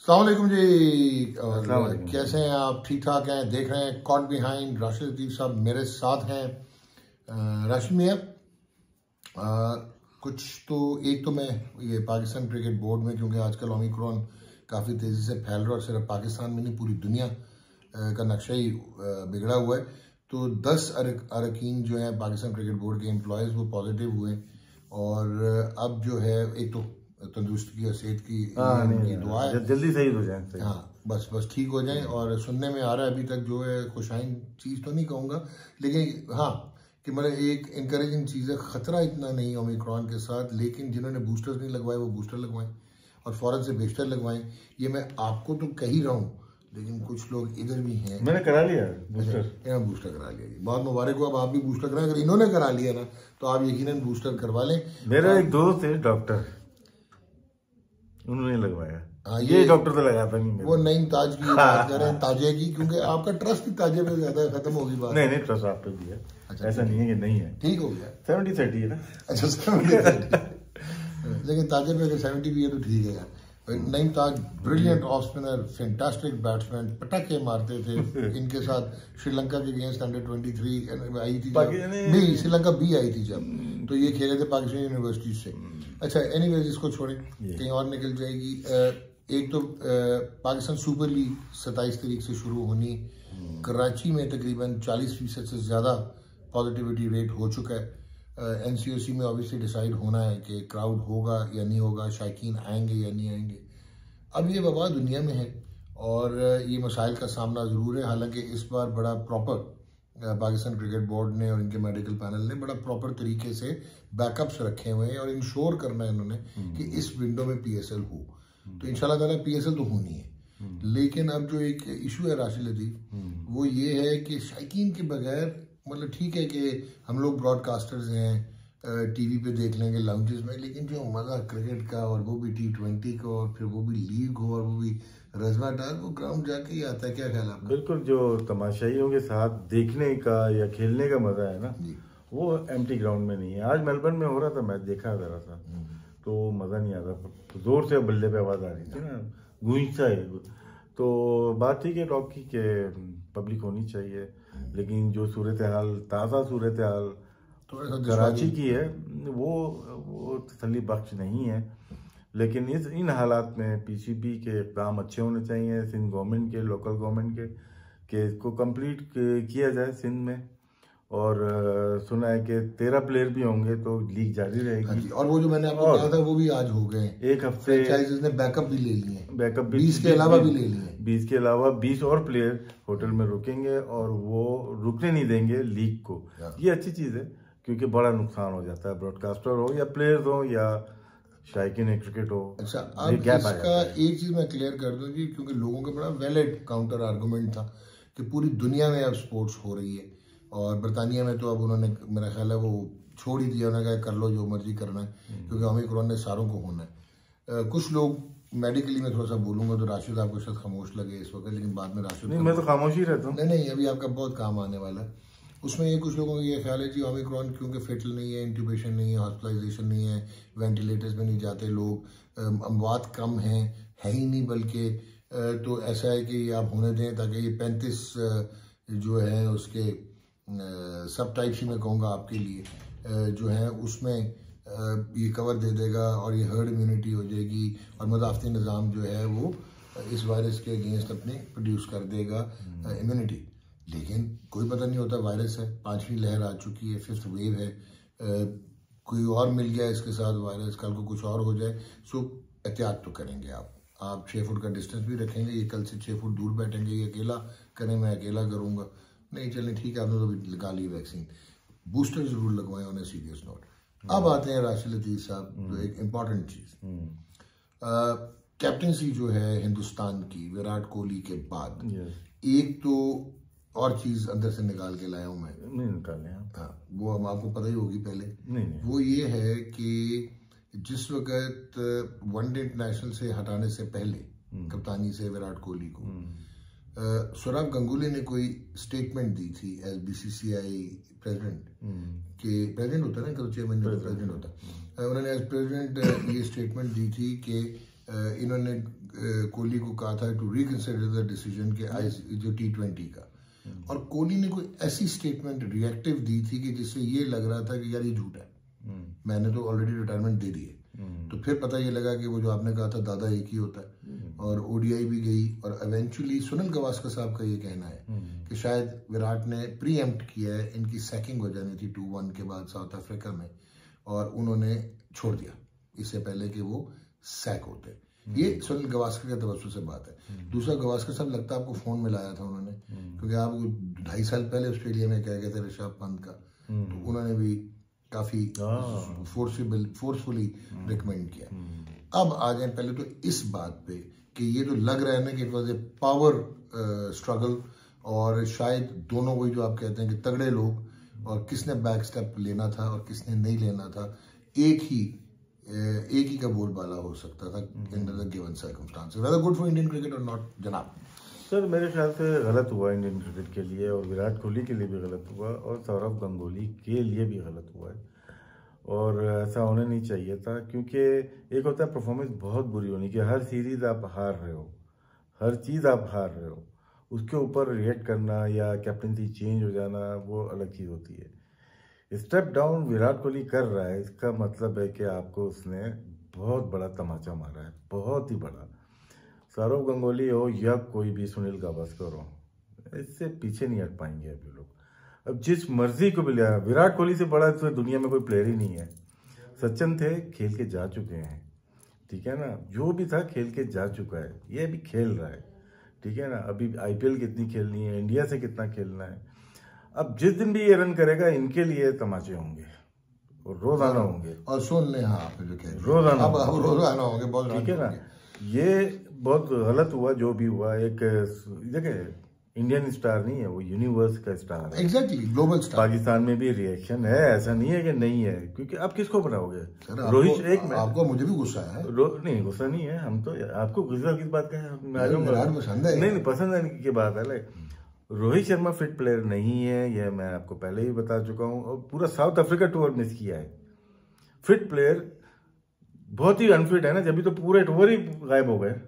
अस्सलाम वालेकुम जी। और कैसे हैं आप? ठीक ठाक हैं? देख रहे हैं कॉट बिहाइंड। राशिद लतीफ़ साहब मेरे साथ हैं। राशिद मियाँ, कुछ तो एक तो मैं ये पाकिस्तान क्रिकेट बोर्ड में, क्योंकि आजकल ओमिक्रॉन काफ़ी तेज़ी से फैल रहा है और सिर्फ पाकिस्तान में नहीं पूरी दुनिया का नक्शा ही बिगड़ा हुआ है, तो 10 अरकान जो हैं पाकिस्तान क्रिकेट बोर्ड के एम्प्लॉयज़ वो पॉजिटिव हुए। और अब जो है एक तो तंदुरुस्ती की और सेहत की दुआ है, जल्दी सही हो जाए। हाँ, बस ठीक हो जाए। और सुनने में आ रहा है अभी तक जो है खुशाइन चीज़ तो नहीं कहूँगा, लेकिन हाँ कि मतलब एक इनकरेजिंग चीज़ है। ख़तरा इतना नहीं ओमिक्रॉन के साथ, लेकिन जिन्होंने बूस्टर्स नहीं लगवाए वो बूस्टर लगवाएं और फ़ौरन से बेशतर लगवाएं। ये मैं आपको तो कह ही रहा हूँ, लेकिन कुछ लोग इधर भी हैं। मैंने करा लिया बूस्टर। बूस्टर करा लिया जी, बहुत मुबारक हो। अब आप भी बूस्टर कराएं। अगर इन्होंने करा लिया ना तो आप यकीनन बूस्टर करवा लें। मेरा एक दोस्त है डॉक्टर, उन्होंने लगवाया। हाँ, ये डॉक्टर तो लगाता नहीं। वो नईम ताज की बात कर रहे हैं, ताजे की, क्योंकि आपका ट्रस्ट ही ताजे पे ज्यादा खत्म होगी बात। नहीं ट्रस्ट आप पे भी है। अच्छा, ऐसा नहीं है कि नहीं है, ठीक हो गया। 70-30 है ना। अच्छा 70-30 लेकिन ताजे पे अगर 70 भी है तो ठीक है यार। Naeem Taj brilliant off spinner, fantastic batsman, पटाखे मारते थे। इनके साथ श्रीलंका के अगेंस्ट अंडर-23 आई थी जब श्रीलंका बी आई थी जब, तो ये खेले थे पाकिस्तान यूनिवर्सिटी से। अच्छा एनीवेज, इसको छोड़ें, कहीं और निकल जाएगी। एक तो पाकिस्तान सुपर लीग 27 तारीख से शुरू होनी। कराची में तकरीबन 40% से ज़्यादा पॉजिटिविटी रेट हो चुका है। NCOC में ऑब्वियसली डिसाइड होना है कि क्राउड होगा या नहीं होगा, शायकीन आएंगे या नहीं आएंगे। अब ये वबा दुनिया में है और ये मसाइल का सामना ज़रूर है। हालांकि इस बार बड़ा प्रॉपर पाकिस्तान क्रिकेट बोर्ड ने और इनके मेडिकल पैनल ने बड़ा प्रॉपर तरीके से बैकअप्स रखे हुए हैं और इंश्योर करना है इन्होंने कि इस विंडो में PSL हो। तो इंशाल्लाह ताला PSL तो होनी है। लेकिन अब जो एक इशू है राशिद लतीफ़, वो ये है कि शायकीन के बगैर, मतलब ठीक है कि हम लोग ब्रॉडकास्टर्स हैं, TV पे देख लेंगे लाउंजेस में, लेकिन जो मज़ा क्रिकेट का, और वो भी T20 का, और फिर वो भी लीग हो, और वो भी रज़मादार, वो ग्राउंड जाके ही आता है। क्या ख्याल है आपका? बिल्कुल, जो तमाशाइयों के साथ देखने का या खेलने का मजा है ना, वो एम्प्टी ग्राउंड में नहीं है। आज मेलबर्न में हो रहा था मैच, देखा जरा सा, तो मज़ा नहीं आता। जोर से बल्ले पे आवाज़ आ रही थी ना, गूंजता है। तो बात ठीक है डॉग की कि पब्लिक होनी चाहिए, लेकिन जो सूरत हाल, ताज़ा सूरत हाल कराची की है, वो तसल्ली बख्श नहीं है। लेकिन इन हालात में PCB के इक़दाम अच्छे होने चाहिए, सिंध गवर्नमेंट के, लोकल गवर्नमेंट के इसको कंप्लीट किया जाए सिंध में। और सुना है कि 13 प्लेयर भी होंगे तो लीग जारी रहेगी। और वो जो मैंने आपको कहा था वो भी आज हो गए। एक हफ्ते ने बैकअप भी ले लिए, बैकअप 20 के अलावा भी ले लिए। 20 के अलावा 20 और प्लेयर होटल में रुकेंगे और वो रुकने नहीं देंगे लीग को। ये अच्छी चीज़ है, क्योंकि बड़ा नुकसान हो जाता है, ब्रॉडकास्टर हो या प्लेयर्स हो या शायकीन क्रिकेट हो। अच्छा, अब इसका एक चीज़ मैं क्लियर कर दूं जी, क्योंकि लोगों का बड़ा वैलिड काउंटर आर्गूमेंट था कि पूरी दुनिया में अब स्पोर्ट्स हो रही है, और बरतानिया में तो अब उन्होंने, मेरा ख्याल है, वो छोड़ ही दिया। उन्होंने कहा कर लो जो मर्जी करना है, क्योंकि ओमिक्रॉन ने सारों को होना है। कुछ लोग मेडिकली में थोड़ा सा बोलूंगा तो राशिद आपको शायद खामोश लगे इस वक्त, लेकिन बाद में राशिद, मैं तो खामोश ही रहता हूँ। नहीं, अभी आपका बहुत काम आने वाला है। उसमें ये कुछ लोगों का ये ख्याल है जी ओमिक्रॉन क्योंकि फेटल नहीं है, इंट्यूबेशन नहीं है, हॉस्पिटलाइजेशन नहीं है, वेंटिलेटर्स में नहीं जाते लोग, अमवात कम है ही नहीं, बल्कि तो ऐसा है कि आप होने दें ताकि ये 35 जो है उसके सब टाइप्स ही मैं कहूँगा आपके लिए जो है उसमें ये कवर दे देगा और ये हर्ड इम्यूनिटी हो जाएगी और मदाफ़ती निज़ाम जो है वो इस वायरस के अगेंस्ट अपने प्रोड्यूस कर देगा इम्यूनिटी। लेकिन कोई पता नहीं होता, वायरस है, 5वीं लहर आ चुकी है, 5th वेव है, कोई और मिल गया इसके साथ वायरस, कल को कुछ और हो जाए। सो एहतियात तो करेंगे आप 6 फुट का डिस्टेंस भी रखेंगे। ये कल से 6 फुट दूर बैठेंगे, ये अकेला करें, मैं अकेला करूँगा, नहीं चलें ठीक है, आपने तो भी लगा ली वैक्सीन, बूस्टर जरूर लगवाएं ऑन ए सीरियस नोट। अब आते हैं राशिद लतीफ़ साहब, जो एक इम्पॉर्टेंट चीज़, कैप्टनसी जो है हिंदुस्तान की विराट कोहली के बाद, एक तो और चीज़ अंदर से निकाल के लाया हूँ मैं, नहीं निकाले, हाँ वो हम आपको पता ही होगी पहले, नहीं। वो ये है कि जिस वक्त वनडे इंटरनेशनल से हटाने से पहले कप्तानी से विराट कोहली को सौरव गंगुली ने कोई स्टेटमेंट दी थी एज BCCI प्रेसिडेंट, के प्रेसिडेंट होता है ना, चेयरमैन प्रेसिडेंट होता है, उन्होंने एज प्रेसिडेंट ये स्टेटमेंट दी थी कि इन्होंने कोहली को कहा था टू रिकंसिडर द डिसीजन के जो T20 का, और कोहली ने कोई ऐसी स्टेटमेंट रिएक्टिव दी थी कि जिससे ये लग रहा था कि यार ये झूठ है, मैंने तो ऑलरेडी रिटायरमेंट दे दी है। तो फिर पता ये लगा कि वो जो आपने कहा था दादा एक ही होता है, और ओडीआई भी गई, और इवेंचुअली सुनील गावस्कर साहब का ये कहना है कि शायद विराट ने प्रीएम्प्ट किया है, इनकी सैकिंग हो जानी थी 2-1 के बाद साउथ अफ्रीका में, और उन्होंने छोड़ दिया इससे पहले कि वो सैक होते। ये सुनील गावस्कर के तवज्जो से बात है। दूसरा, गावस्कर साहब लगता है आपको फोन मिलाया था उन्होंने, क्योंकि आप 2.5 साल पहले ऑस्ट्रेलिया में कह गए थे ऋषभ पंत का, तो उन्होंने भी काफी फोर्सफुली रिकमेंड किया। अब आ जाए पहले तो इस बात पे कि ये तो लग रहा है ना कि it was a power struggle, और शायद दोनों वही जो आप कहते हैं कि तगड़े लोग, और किसने बैक स्टेप लेना था और किसने नहीं लेना था, एक ही का बोलबाला हो सकता था under the given circumstances. Weather good for Indian cricket और नॉट, जनाब? सर मेरे ख्याल से गलत हुआ इंडियन क्रिकेट के लिए, और विराट कोहली के लिए भी गलत हुआ, और सौरव गंगोली के लिए भी गलत हुआ है, और ऐसा होना नहीं चाहिए था। क्योंकि एक होता है परफॉर्मेंस बहुत बुरी होनी कि हर सीरीज आप हार रहे हो, हर चीज़ आप हार रहे हो, उसके ऊपर रिएक्ट करना या कैप्टनसी चेंज हो जाना वो अलग चीज़ होती है। स्टेप डाउन विराट कोहली कर रहा है, इसका मतलब है कि आपको उसने बहुत बड़ा तमाचा मारा है, बहुत ही बड़ा। सौरव गंगोली हो या कोई भी, सुनील गावस्कर हो, इससे पीछे नहीं हट पाएंगे अभी लोग। अब जिस मर्जी को भी लिया, विराट कोहली से बड़ा तो दुनिया में कोई प्लेयर ही नहीं है। सचिन थे, खेल के जा चुके हैं, ठीक है ना, जो भी था खेल के जा चुका है, ये अभी खेल रहा है, ठीक है ना। अभी आईपीएल कितनी खेलनी है, इंडिया से कितना खेलना है। अब जिस दिन भी ये रन करेगा, इनके लिए तमाचे होंगे और रोजाना होंगे, और सुन ले, हाँ आपने जो कह रोजाना अब रोजाना होंगे, बहुत, ठीक है ना। ये बहुत गलत हुआ जो भी हुआ। एक देखिए इंडियन स्टार नहीं है, वो यूनिवर्स का स्टार है, एग्जैक्टली ग्लोबल स्टार। पाकिस्तान में भी रिएक्शन है, ऐसा नहीं है कि नहीं है, क्योंकि आप किसको बनाओगे? रोहित एक में आपको मुझे भी गुस्सा है, नहीं गुस्सा नहीं है, हम तो आपको गुस्सा किस बात का है, मैं आ जाऊंगा। पसंद है, नहीं पसंद है की बात है। रोहित शर्मा फिट प्लेयर नहीं है, यह मैं आपको पहले ही बता चुका हूं, और पूरा साउथ अफ्रीका टूर मिस किया है। फिट प्लेयर बहुत ही अनफिट है ना, जब भी तो पूरे टूर ही गायब हो गए,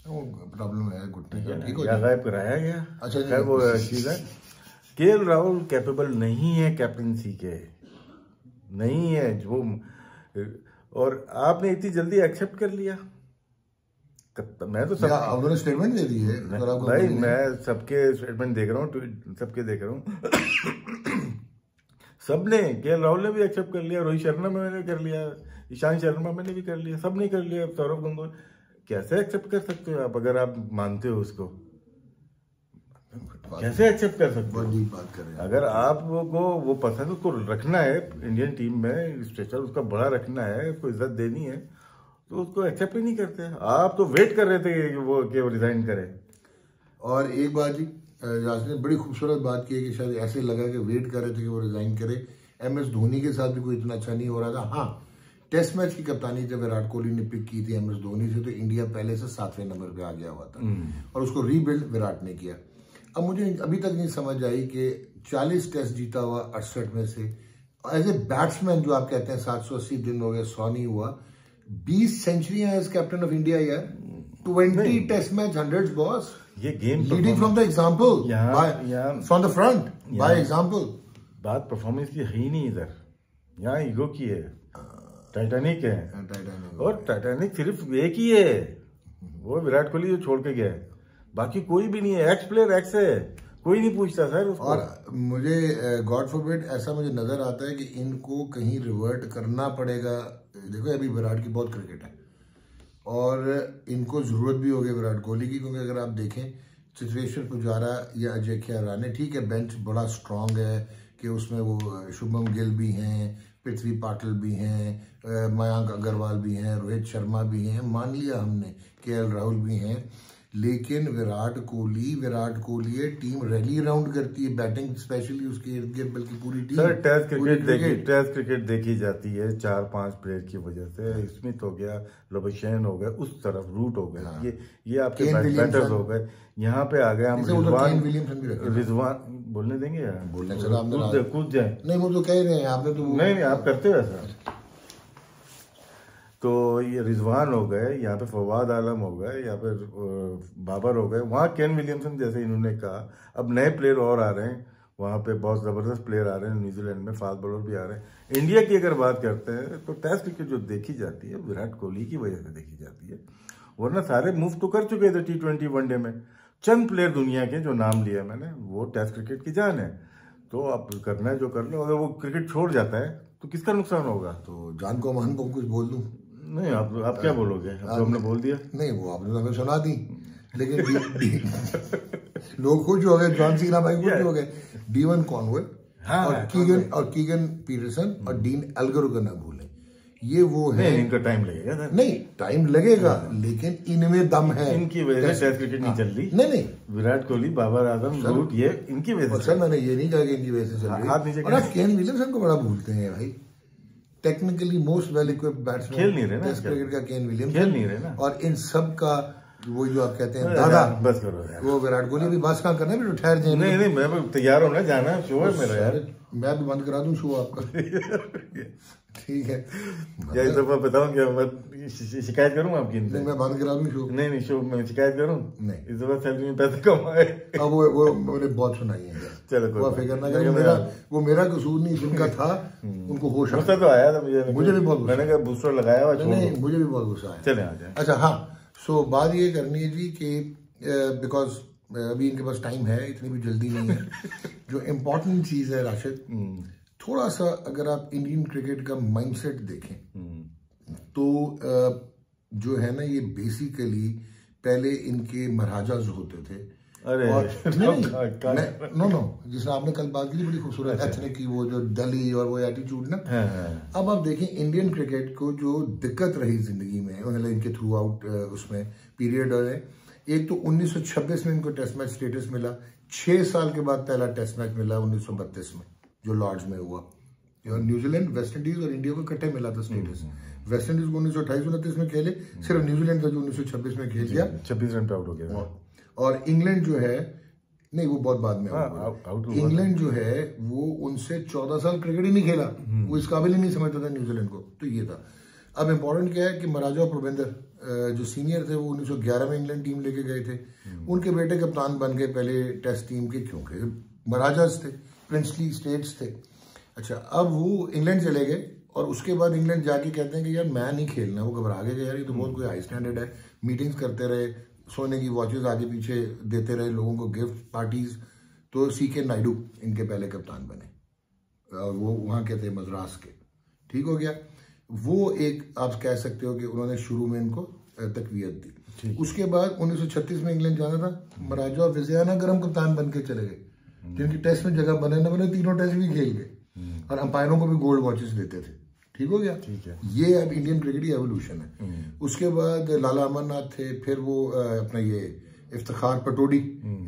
प्रॉब्लम है, ठीक है, गायब कराया गया। अच्छा, वो चीज है। केएल राहुल कैपेबल नहीं है कैप्टनसी के, नहीं है जो, और आपने इतनी जल्दी एक्सेप्ट कर लिया। मैं तो सब स्टेटमेंट दे दी है भाई, मैं सबके स्टेटमेंट देख रहा हूँ, सबके देख रहा हूँ। सबने, केएल राहुल ने भी एक्सेप्ट कर लिया, रोहित शर्मा मैंने कर लिया, ईशांत शर्मा मैंने भी कर लिया, सबने कर लिया। सौरव गंगोली कैसे एक्सेप्ट कर सकते हो आप? अगर आप मानते हो उसको, कैसे एक्सेप्ट कर सकते हो? बात कर रहे हैं। अगर आपको वो पसंद, उसको रखना है इंडियन टीम में, स्ट्रेचर उसका बड़ा रखना है, उसको इज्जत देनी है, तो उसको एक्सेप्ट ही नहीं करते। आप तो वेट कर रहे थे कि वो रिजाइन करे। और एक बात जी, यासमीन ने बड़ी खूबसूरत बात की है कि शायद ऐसे लगा कि वेट कर रहे थे कि वो रिजाइन करे। MS धोनी के साथ भी कोई इतना अच्छा नहीं हो रहा था। हाँ, टेस्ट मैच की कप्तानी जब विराट कोहली ने पिक की थी MS धोनी से, तो इंडिया पहले से 7वें नंबर पे आ गया हुआ था, और उसको रीबिल्ड विराट ने किया। अब मुझे अभी तक नहीं समझ आई कि 40 टेस्ट जीता हुआ 68 में से, एज ए बैट्समैन जो आप कहते हैं 780 दिन हो गए, 100 नहीं हुआ, 20 सेंचुरियां एज कैप्टन ऑफ इंडिया यार, 20 टेस्ट मैच, 100 बॉस। ये game leading from the example, from the front, by example. बात परफॉर्मेंस की है ही नहीं इधर, यहाँ ईगो की है। टाइटैनिक है, और टाइटैनिक सिर्फ एक ही है, वो विराट कोहली जो छोड़ के गया है, बाकी कोई भी नहीं है। एक्स प्लेयर एक्स है, कोई नहीं पूछता सर उसको। और मुझे गॉड फॉरबिड ऐसा मुझे नजर आता है कि इनको कहीं रिवर्ट करना पड़ेगा। देखो अभी विराट की बहुत क्रिकेट है, और इनको जरूरत भी होगी विराट कोहली की, क्योंकि अगर आप देखें चित्रेश्वर पुजारा या अजिंक्य रहाणे, ठीक है बेंच बड़ा स्ट्रांग है कि उसमें वो शुभम गिल भी हैं, पृथ्वी पाटिल भी हैं, मयंक अग्रवाल भी हैं, रोहित शर्मा भी हैं, मान लिया हमने, केएल राहुल भी हैं, लेकिन विराट कोहली है, टीम रैली राउंड करती है, बैटिंग स्पेशली उसके इर्द गिर्द, बल्कि पूरी टीम। सर टेस्ट क्रिकेट देखी जाती है 4-5 प्लेयर की वजह से। स्मिथ हो गया, लोबशैन हो गया, उस तरफ रूट हो गया, हाँ। ये आपके बैटर्स हो गए। यहाँ पे आ गए हम रिजवान, बोलने देंगे यार, बोलने कूद जाए। नहीं वो तो कह रहे हैं, आपने तो नहीं आप करते हो ऐसा। तो ये रिजवान हो गए, यहाँ पे फवाद आलम हो गए, यहाँ पे बाबर हो गए, वहाँ केन विलियमसन जैसे इन्होंने कहा। अब नए प्लेयर और आ रहे हैं, वहाँ पे बहुत ज़बरदस्त प्लेयर आ रहे हैं न्यूजीलैंड में, फास्ट बॉलर भी आ रहे हैं। इंडिया की अगर बात करते हैं तो टेस्ट क्रिकेट जो देखी जाती है विराट कोहली की वजह से देखी जाती है, वरना सारे मूव तो कर चुके थे T20 वनडे में। चंद प्लेयर दुनिया के जो नाम लिया मैंने, वो टेस्ट क्रिकेट की जान है। तो अब करना है जो कर लो, अगर वो क्रिकेट छोड़ जाता है तो किसका नुकसान होगा? तो जान को मान को कुछ बोल दूं? नहीं, आप क्या बोलोगे? अब हमने बोल दिया। नहीं, वो आपने तो हमें सुना दी, लेकिन लोग खुश हो गए, जॉन सीना भाई खुश हो गए। डीवन कॉनवे और कीगन पीटरसन और डीन एल्गर को ना भूलें, ये वो है। नहीं, इनका टाइम लगेगा ना। नहीं, टाइम लगेगा, लेकिन इनमें दम है। इनकी वजह से टेस्ट क्रिकेट नहीं चल रही। नहीं, विराट कोहली, बाबर आजम, रूट, ये इनकी वजह से। सर, मैंने ये नहीं कहा कि इनकी वजह से चल रही। और आप केन विलियमसन को बड़ा भूलते हैं भाई। Technically most well equipped batsman खेल नहीं रहे ना टेस्ट क्रिकेट का केन विलियमसन, खेल नहीं रहे ना। और इन सब का वो जो आप कहते हैं दादा, बस करो यार। वो विराट कोहली भी बस कहाँ करना है, ठहर जाए। नहीं, मैं तैयार हूँ ना, जाना है, शो है मेरा यार। मैं भी बंद करा दूं शो आपका? ठीक है, या इस दफा बताऊं क्या, मैं शिकायत करूं आपकी? नहीं, मैं बंद करा दूं शो? नहीं, शो मैं शिकायत करूं? नहीं, इस दफा सैलरी में पैसे कमाए। अब वो मैंने बहुत सुनाई है। चलो, वो फिक्र ना करें, वो मेरा कसूर नहीं, जिनका था उनको होश गुस्सा तो आया था मुझे भी बहुत। मैंने कहा बूस्टर लगाया हुआ, नहीं, मुझे भी बहुत गुस्सा आया। चले आ जाए। अच्छा, हाँ, सो बात ये करनी है जी कि बिकॉज अभी इनके पास टाइम है, इतनी भी जल्दी नहीं है। जो इम्पोर्टेंट चीज है राशिद, थोड़ा सा अगर आप इंडियन क्रिकेट का माइंडसेट देखें तो जो है ना, ये बेसिकली पहले इनके महाराजाज होते थे। अरे और नो, जिसमें आपने कल बात की थी बड़ी खूबसूरत एथनिक की, वो जो दली और वो एटीट्यूड ना। अब आप देखें इंडियन क्रिकेट को जो दिक्कत रही जिंदगी में, मतलब इनके थ्रू आउट उसमें पीरियड है। एक तो 1926 में इनको टेस्ट मैच स्टेटस मिला, 6 साल के बाद पहला टेस्ट मैच मिला 1932 में जो लॉर्ड्स में हुआ। और न्यूजीलैंड, वेस्ट इंडीज और इंडिया को इकट्ठे मिला था स्टेटस। वेस्ट इंडीज को 1928-29 में खेले, सिर्फ न्यूजीलैंड का जो 1926 में खेल गया, 26 रन पे आउट हो गया। और इंग्लैंड जो है, नहीं वो बहुत बाद में आउट। इंग्लैंड जो है वो उनसे 14 साल क्रिकेट ही नहीं खेला, वो इस काबिल ही नहीं समझता था न्यूजीलैंड को। तो ये था। अब इम्पोर्टेंट क्या है कि महाराजा प्रबंधर जो सीनियर थे वो 1911 में इंग्लैंड टीम लेके गए थे। उनके बेटे कप्तान बन गए पहले टेस्ट टीम के, क्योंकि महाराजाज थे, प्रिंसली स्टेट्स थे। अच्छा, अब वो इंग्लैंड चले गए और उसके बाद इंग्लैंड जाके कहते हैं कि यार मैं नहीं खेलना। वो घबरा गए, यार ये तो बहुत कोई हाई स्टैंडर्ड है। मीटिंग्स करते रहे, सोने की वॉचेस आगे पीछे देते रहे लोगों को, गिफ्ट पार्टीज। तो CK नायडू इनके पहले कप्तान बने और वो वहाँ के थे मद्रास के। ठीक हो गया। वो एक आप कह सकते हो कि उन्होंने शुरू में इनको तकवीयत दी। उसके बाद 1936 में इंग्लैंड जाना था, महाराजा विजयानगरम कप्तान बन के चले गए, क्योंकि टेस्ट में जगह बने न बने तीनों टेस्ट भी खेल गए और अंपायरों को भी गोल्ड वॉचेस देते थे। ठीक हो गया। ठीक है। ये अब इंडियन क्रिकेट की एवोल्यूशन है। उसके बाद लाला अमरनाथ थे, फिर वो अपना ये इफ्तिखार पटोडी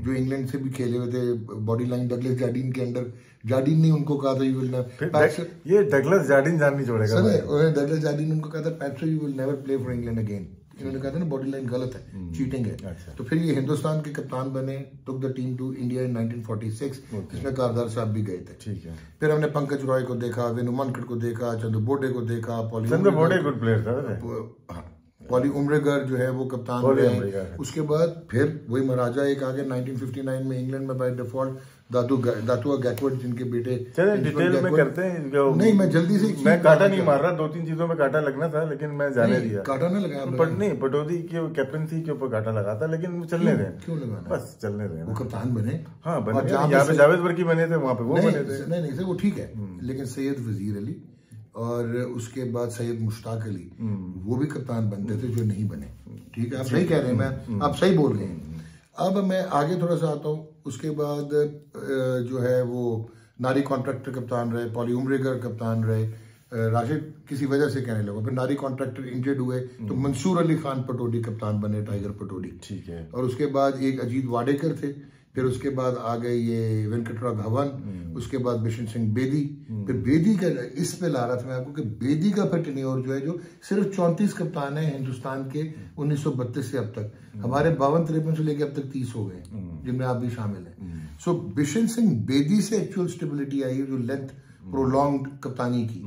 जो इंग्लैंड से भी खेले हुए थे, बॉडी लाइन डगलस जार्डीन के अंडर। जार्डीन ने उनको कहा था यू विल ये डगलस जार्डीन जान नहीं छोड़ेगा। सर, डगलस जार्डीन ने उनको कहा था पैट्सो you will never play for England again. इन्होंने कहा था ना बॉडी लाइन गलत है, चीटिंग है। अच्छा। तो फिर ये हिंदुस्तान के कप्तान बने, took the team to India इन 1946, जिसमें कारदार साहब भी गए थे। ठीक है। फिर हमने पंकज रॉय को देखा, वेनु मनकड़ को देखा, चंद्र बोडे को देखा, गुड प्लेयर था। पॉली उमरेगर जो है वो कप्तान रहे। उसके बाद फिर वही महाराजा एक आगे 1959 में इंग्लैंड में बाय डिफॉल्ट दातुआ गैकवर्ड जिनके बेटे। चलिए डिटेल में करते हैं। नहीं, मैं जल्दी से, मैं कांटा नहीं मार रहा, 2-3 चीजों में कांटा लगना था लेकिन मैं जाने दिया। कांटा ना लगाया नहीं, पटौदी की कैप्टनसी के ऊपर कांटा लगा था, लेकिन चलने दें। क्यों लगाना? बस चलने दें। वो कप्तान बने। हाँ, बने। यहाँ पे जावेद वर्की बने थे, वहाँ पे वो बने थे। नहीं सर, वो ठीक है, लेकिन सैयद वजीर अली और उसके बाद सैयद मुश्ताक अली वो भी कप्तान बनते थे जो नहीं बने। ठीक है, आप सही कह रहे हैं, मैं आप सही बोल रहे हैं। अब मैं आगे थोड़ा सा आता हूँ। उसके बाद जो है वो नारी कॉन्ट्रैक्टर कप्तान रहे, पॉली उमरेगर कप्तान रहे, राशिद किसी वजह से कहने लगा। फिर नारी कॉन्ट्रैक्टर इंजर्ड हुए तो मंसूर अली खान पटोडी कप्तान बने, टाइगर पटोडी। ठीक है। और उसके बाद एक अजीत वाडेकर थे, फिर उसके बाद आ गए ये वेंकटराव धवन, उसके बाद बिशन सिंह बेदी। फिर बेदी का इस पे ला रहा था मैं आपको कि बेदी का फिर टेन्योर जो है, जो सिर्फ 34 कप्तान है हिंदुस्तान के 1932 से अब तक। हमारे 52-53 से लेकर अब तक 30 हो गए, जिनमें आप भी शामिल हैं। सो बिशन सिंह बेदी से एक्चुअल स्टेबिलिटी आई है, जो लेंथ प्रोलॉन्ग्ड कप्तानी की।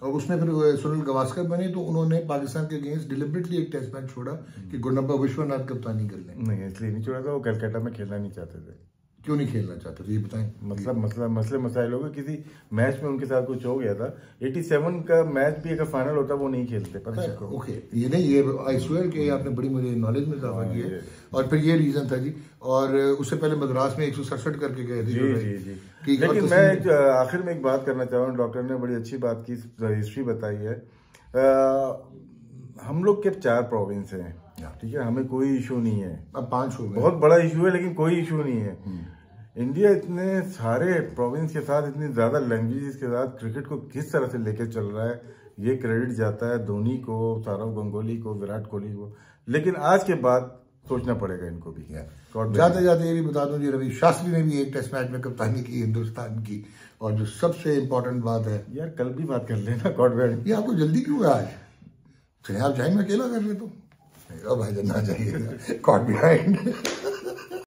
और उसमें फिर सुनील गावस्कर बने तो उन्होंने पाकिस्तान के अगेंस्ट डिलिबरेटली एक टेस्ट मैच छोड़ा कि गुंडप्पा विश्वनाथ कप्तानी कर लें। नहीं, इसलिए नहीं छोड़ा था, वो कलकत्ता में खेलना नहीं चाहते थे। क्यों नहीं खेलना चाहते थे ये बताएं। मसले मसाइल हो गए, किसी मैच में उनके साथ कुछ हो गया था। 87 का मैच भी अगर फाइनल होता वो नहीं खेलते, पता है आपको? ओके, ये नहीं, ये आई स्वेयर कि आपने बड़ी मुझे नॉलेज में इजाफा किया है। और फिर ये रीजन था जी, और उससे पहले मद्रास में 167 करके गए थे। जी। लेकिन मैं आखिर में एक बात करना चाहूँगा, डॉक्टर ने बड़ी अच्छी बात की, हिस्ट्री बताई है। हम लोग के 4 प्रोविंस हैं, ठीक है, हमें कोई इशू नहीं है। अब 5 हो गए, बहुत बड़ा इशू है लेकिन कोई इशू नहीं है। इंडिया इतने सारे प्रोविंस के साथ, इतनी ज्यादा लैंग्वेजेस के साथ क्रिकेट को किस तरह से लेकर चल रहा है, ये क्रेडिट जाता है धोनी को, सौरव गंगोली को, विराट कोहली को। लेकिन आज के बाद सोचना पड़ेगा इनको भी। जाते जाते ये भी बता दूं जी, रवि शास्त्री ने भी एक टेस्ट मैच में कप्तानी की हिंदुस्तान की। और जो सबसे इम्पोर्टेंट बात है यार, कल भी बात कर लेना कॉर्ड। ये आपको जल्दी क्यों है आज? चलिए आप जाए, मैं अकेला कर ले तो। भाई ना जाइएगा, कॉट बिहाइंड।